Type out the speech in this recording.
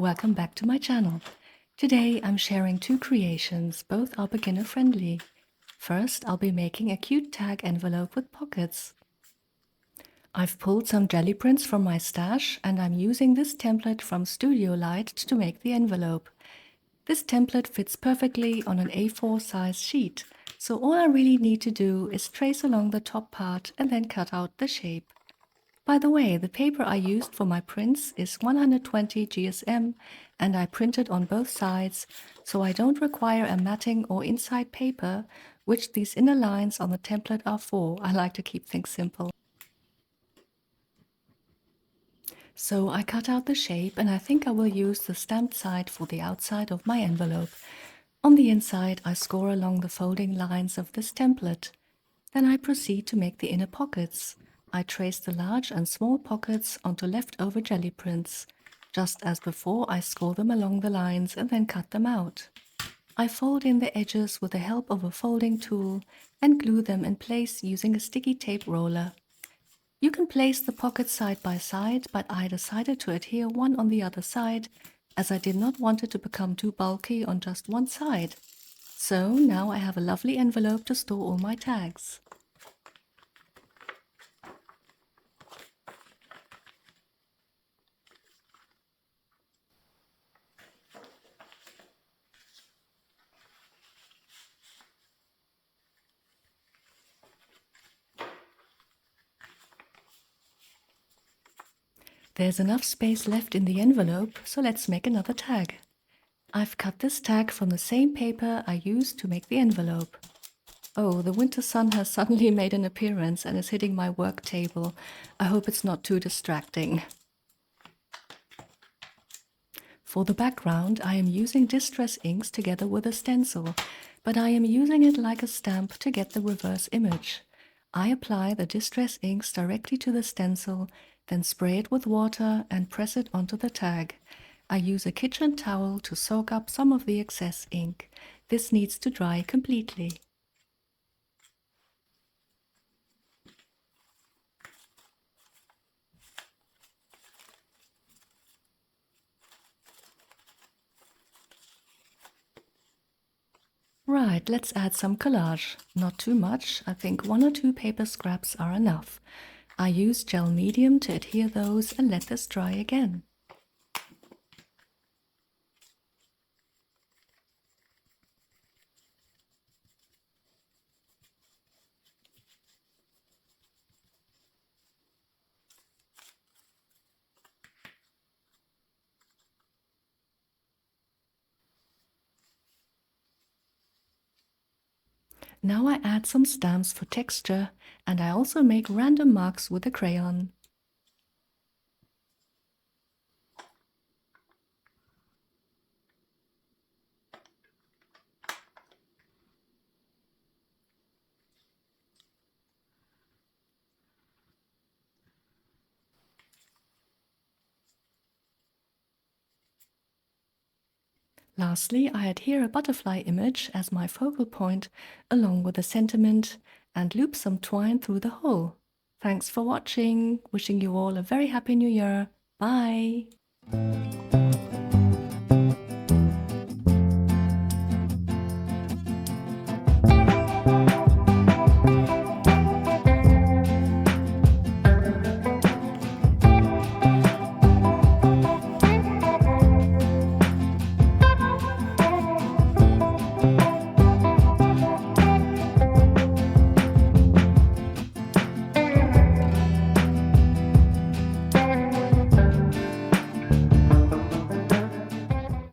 welcome back to my channel. Today I'm sharing two creations, both are beginner friendly. First, I'll be making a cute tag envelope with pockets. I've pulled some jelly prints from my stash and I'm using this template from Studio Light to make the envelope. This template fits perfectly on an A4 size sheet, so all I really need to do is trace along the top part and then cut out the shape. By the way, the paper I used for my prints is 120 GSM and I printed on both sides, so I don't require a matting or inside paper, which these inner lines on the template are for. I like to keep things simple. So I cut out the shape and I think I will use the stamped side for the outside of my envelope. On the inside, I score along the folding lines of this template. Then I proceed to make the inner pockets. I trace the large and small pockets onto leftover jelly prints. Just as before, I score them along the lines and then cut them out. I fold in the edges with the help of a folding tool and glue them in place using a sticky tape roller. You can place the pockets side by side, but I decided to adhere one on the other side as I did not want it to become too bulky on just one side. So now I have a lovely envelope to store all my tags. There's enough space left in the envelope, so let's make another tag. I've cut this tag from the same paper I used to make the envelope. Oh, the winter sun has suddenly made an appearance and is hitting my work table. I hope it's not too distracting. For the background, I am using distress inks together with a stencil, but I am using it like a stamp to get the reverse image. I apply the distress inks directly to the stencil, then spray it with water and press it onto the tag. I use a kitchen towel to soak up some of the excess ink. This needs to dry completely. Right, let's add some collage. Not too much, I think 1 or 2 paper scraps are enough. I use gel medium to adhere those and let this dry again. Now I add some stamps for texture and I also make random marks with a crayon. Lastly, I adhere a butterfly image as my focal point along with a sentiment and loop some twine through the hole. Thanks for watching. Wishing you all a very happy new year. Bye!